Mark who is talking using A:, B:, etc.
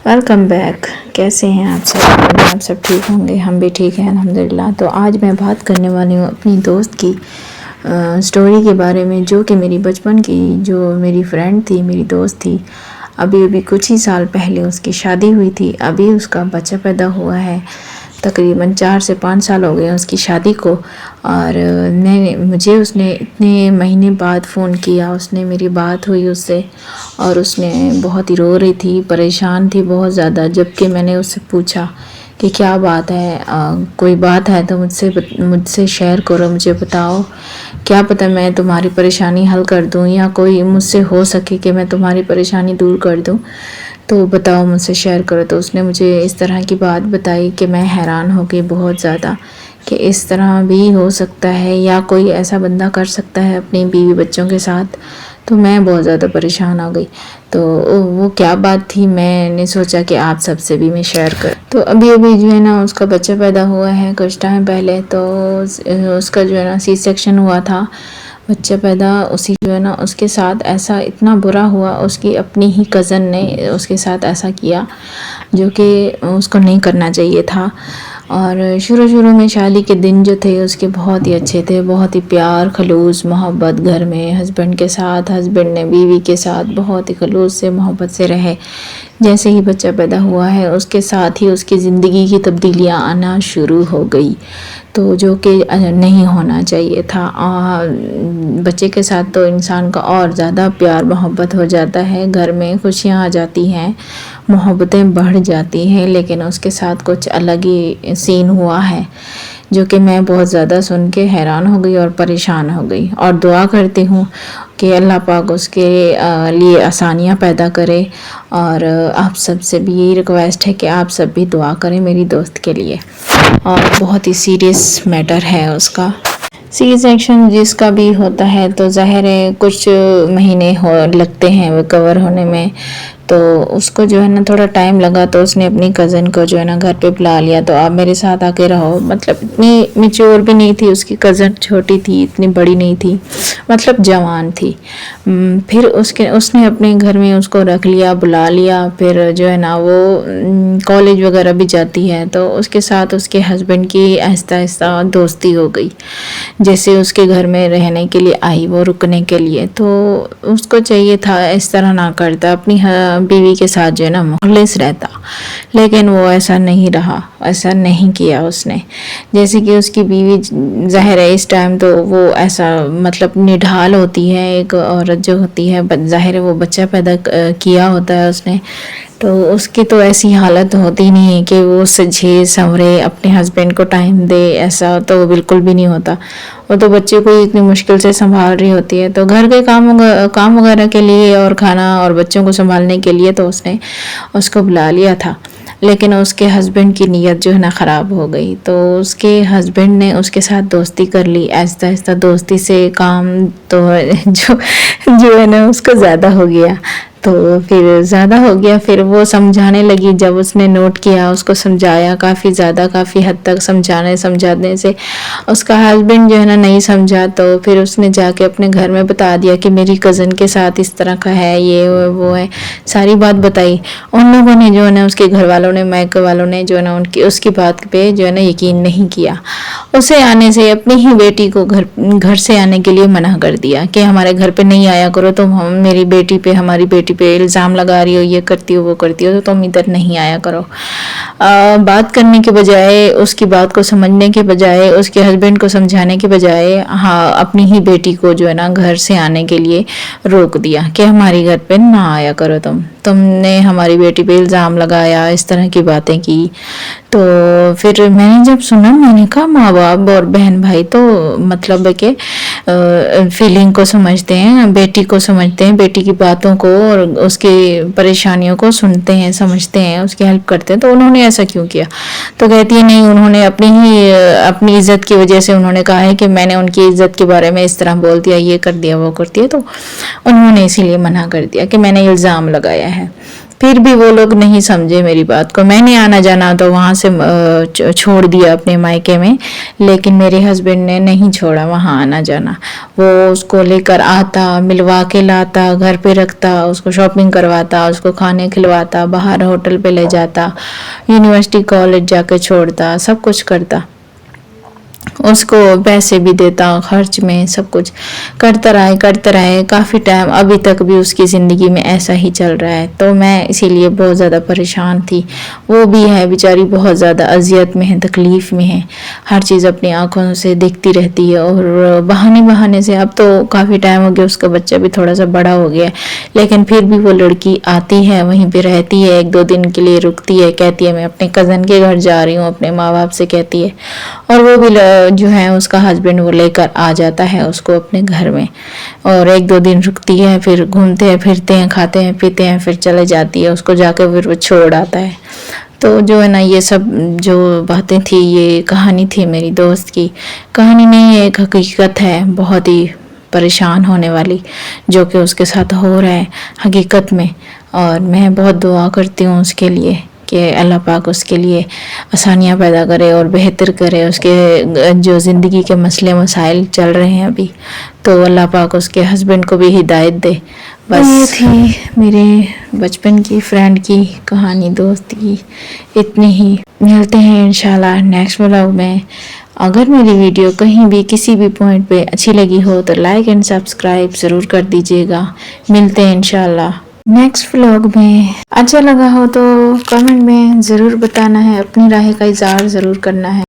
A: Welcome back. کیسے ہیں آپ سب؟ آپ سب ٹھیک ہوں گے، ہم بھی ٹھیک ہیں الحمدللہ. تو آج میں بات کرنے والی ہوں اپنی دوست کی سٹوری کے بارے میں، جو کہ میری بچپن کی جو میری فرینڈ تھی، میری دوست تھی. ابھی کچھ ہی سال پہلے اس کی شادی ہوئی تھی. ابھی اس کا بچہ پیدا ہوا ہے. تقریباً 4 سے 5 سال ہو گئے اس کی شادی کو. اور مجھے اس نے اتنے مہینے بعد فون کیا. اس نے میری بات ہوئی اس سے، اور اس نے بہت ہی رو رہی تھی، پریشان تھی بہت زیادہ. جب کہ میں نے اس سے پوچھا کہ کیا بات ہے، کوئی بات ہے تو مجھ سے شیئر کرو، مجھے بتاؤ، کیا پتہ میں تمہاری پریشانی حل کر دوں، یا کوئی مجھ سے ہو سکے کہ میں تمہاری پریشانی دور کر دوں، تو بتاؤ، مجھ سے شیئر کرو. تو اس نے مجھے اس طرح کی بات بتائی کہ میں حیران ہو گئی بہت زیادہ، کہ اس طرح بھی ہو سکتا ہے یا کوئی ایسا بندہ کر سکتا ہے اپنی بیوی بچوں کے ساتھ. تو میں بہت زیادہ پریشان ہو گئی. تو وہ کیا بات تھی، میں نے سوچا کہ آپ سب سے بھی میں شیئر کروں. تو ابھی جو ہے نا اس کا بچہ پیدا ہوا ہے کچھ ٹائم پہلے. تو اس کا جو ہے نا سی سیکشن ہوا تھا بچہ پیدا. اسی جو ہے نا اس کے ساتھ ایسا اتنا برا ہوا، اس کی اپنی ہی کزن نے اس کے ساتھ ایسا کیا جو کہ اس کو نہیں کرنا چاہیے تھا. اور شروع میں شادی کے دن جو تھے اس کے بہت ہی اچھے تھے، بہت ہی پیار خلوص محبت گھر میں، ہسبینڈ کے ساتھ، ہسبینڈ نے بیوی کے ساتھ بہت ہی خلوص سے محبت سے رہے. جیسے ہی بچہ پیدا ہوا ہے اس کے ساتھ ہی اس کی زندگی کی تبدیلیاں آنا شروع ہو گئی، تو جو کہ نہیں ہونا چاہیے تھا. بچے کے ساتھ تو انسان کا اور زیادہ پیار محبت ہو جاتا ہے، گھر میں خوشیاں آ جاتی ہیں، محبتیں بڑھ جاتی ہیں. لیکن اس کے ساتھ کچھ الگ ہی سین ہوا ہے، جو کہ میں بہت زیادہ سن کے حیران ہو گئی اور پریشان ہو گئی. اور دعا کرتی ہوں کہ اللہ پاک اس کے لیے آسانیاں پیدا کرے. اور آپ سب سے بھی یہی ریکویسٹ ہے کہ آپ سب بھی دعا کریں میری دوست کے لیے. اور بہت ہی سیریس میٹر ہے اس کا. سی سیکشن جس کا بھی ہوتا ہے تو ظاہر ہے کچھ مہینے لگتے ہیں ریکور ہونے میں. تو اس کو جو ہے نا تھوڑا ٹائم لگا، تو اس نے اپنی کزن کو جو ہے نا گھر پہ بلا لیا، تو آپ میرے ساتھ آ کے رہو. مطلب اتنی میچور بھی نہیں تھی اس کی کزن، چھوٹی تھی، اتنی بڑی نہیں تھی، مطلب جوان تھی. پھر اس نے اپنے گھر میں اس کو رکھ لیا، بلا لیا. پھر جو ہے نا وہ کالج وغیرہ بھی جاتی ہے، تو اس کے ساتھ اس کے ہسبینڈ کی آہستہ آہستہ دوستی ہو گئی. جیسے اس کے گھر میں رہنے کے لیے آئی وہ، رکنے کے لیے، تو اس کو چاہیے تھا اس طرح نہ کرتا، اپنی بیوی کے ساتھ جو ہے نا مخلص رہتا. لیکن وہ ایسا نہیں رہا، ایسا نہیں کیا اس نے. جیسے کہ اس کی بیوی ظاہر ہے اس ٹائم تو وہ ایسا مطلب نڈھال ہوتی ہے، ایک عورت جو ہوتی ہے، ظاہر ہے وہ بچہ پیدا کیا ہوتا ہے اس نے، تو اس کی تو ایسی حالت ہوتی نہیں ہے کہ وہ سجے سنورے اپنے ہسبینڈ کو ٹائم دے. ایسا تو بالکل بھی نہیں ہوتا. وہ تو بچے کو اتنی مشکل سے سنبھال رہی ہوتی ہے، تو گھر کے کام وغیرہ کے لیے اور کھانا اور بچوں کو سنبھالنے کے لیے تو اس نے اس کو بلا لیا تھا. لیکن اس کے ہسبینڈ کی نیت جو ہے نا خراب ہو گئی. تو اس کے ہسبینڈ نے اس کے ساتھ دوستی کر لی. آہستہ آہستہ دوستی سے کام تو جو ہے نا اس کو زیادہ ہو گیا. تو پھر زیادہ ہو گیا، پھر وہ سمجھانے لگی. جب اس نے نوٹ کیا، اس کو سمجھایا کافی زیادہ، کافی حد تک سمجھانے سے اس کا ہسبینڈ جو ہے نا نہیں سمجھا. تو پھر اس نے جا کے اپنے گھر میں بتا دیا کہ میری کزن کے ساتھ اس طرح کا ہے، یہ وہ ہے، ساری بات بتائی. ان لوگوں نے جو ہے نا، اس کے گھر والوں نے، میکے والوں نے جو ہے نا اس کی بات پہ جو ہے نا یقین نہیں کیا. اسے آنے سے، اپنی ہی بیٹی کو گھر سے آنے کے لیے منع کر دیا کہ ہمارے گھر پہ نہیں آیا کرو، تم میری بیٹی پہ، ہماری بیٹی پہ الزام لگا رہی ہو، یہ کرتی ہو وہ کرتی ہو، تو تم ادھر نہیں آیا کرو. بات کرنے کے بجائے، اس کی بات کو سمجھنے کے بجائے، اس کے ہسبینڈ کو سمجھانے کے بجائے، اپنی ہی بیٹی کو جو ہے نا گھر سے آنے کے لیے روک دیا کہ ہماری گھر پہ نہ آیا کرو، تم نے ہماری بیٹی پہ الزام لگایا، اس طرح کی باتیں کی. تو پھر میں نے جب سنا، میں نے کہا ماں باپ اور بہن بھائی تو مطلب کہ فیلنگ کو سمجھتے ہیں، بیٹی کو سمجھتے ہیں، بیٹی کی باتوں کو اور اس کی پریشانیوں کو سنتے ہیں، سمجھتے ہیں، اس کی ہیلپ کرتے ہیں. تو انہوں نے ایسا کیوں کیا؟ تو کہتی ہے نہیں، انہوں نے اپنی عزت کی وجہ سے انہوں نے کہا ہے کہ میں نے ان کی عزت کے بارے میں اس طرح بول دیا، یہ کر دیا وہ کر دیا، تو انہوں نے اسی لیے منع کر دیا کہ میں نے الزام لگایا ہے. پھر بھی وہ لوگ نہیں سمجھے میری بات کو. میں نے آنا جانا تو وہاں سے چھوڑ دیا اپنے مائکے میں, لیکن میرے ہسبینڈ نے نہیں چھوڑا وہاں آنا جانا. وہ اس کو لے کر آتا, ملوا کے لاتا, گھر پہ رکھتا, اس کو شاپنگ کرواتا, اس کو کھانے کھلواتا, باہر ہوٹل پہ لے جاتا, یونیورسٹی کالج جا کے چھوڑتا, سب کچھ کرتا. اس کو پیسے بھی دیتا, خرچ میں سب کچھ کرتا رہے کافی ٹائم. ابھی تک بھی اس کی زندگی میں ایسا ہی چل رہا ہے. تو میں اسی لیے بہت زیادہ پریشان تھی. وہ بھی ہے بیچاری, بہت زیادہ اذیت میں ہے, تکلیف میں ہے, ہر چیز اپنی آنکھوں سے دیکھتی رہتی ہے. اور بہانے سے, اب تو کافی ٹائم ہو گیا, اس کا بچہ بھی تھوڑا سا بڑا ہو گیا, لیکن پھر بھی وہ لڑکی آتی ہے, وہیں پہ رہتی ہے, 1-2 دن کے لیے رکتی ہے, کہتی ہے میں اپنے کزن کے گھر جا رہی ہوں, اپنے ماں باپ سے کہتی ہے. اور وہ بھی جو ہے اس کا ہسبینڈ وہ لے کر آ جاتا ہے اس کو اپنے گھر میں, اور 1-2 دن رکتی ہے, پھر گھومتے ہیں پھرتے ہیں, کھاتے ہیں پیتے ہیں, پھر چلے جاتی ہے. اس کو جا کے پھر وہ چھوڑ آتا ہے. تو جو ہے نا, یہ سب جو باتیں تھی, یہ کہانی تھی میری دوست کی. کہانی نہیں, ایک حقیقت ہے بہت ہی پریشان ہونے والی, جو کہ اس کے ساتھ ہو رہا ہے حقیقت میں. اور میں بہت دعا کرتی ہوں اس کے لیے کہ اللہ پاک اس کے لیے آسانیاں پیدا کرے اور بہتر کرے. اس کے جو زندگی کے مسئلے مسائل چل رہے ہیں ابھی, تو اللہ پاک اس کے ہسبینڈ کو بھی ہدایت دے. بس یہ تھی میرے بچپن کی فرینڈ کی کہانی, دوست کی, اتنی ہی. ملتے ہیں انشاءاللہ نیکسٹ ولاگ میں. اگر میری ویڈیو کہیں بھی کسی بھی پوائنٹ پہ اچھی لگی ہو تو لائک اینڈ سبسکرائب ضرور کر دیجیے گا. ملتے ہیں انشاءاللہ نیکسٹ ولاگ میں. اچھا لگا ہو تو کمنٹ میں ضرور بتانا ہے, اپنی رائے کا اظہار ضرور کرنا ہے.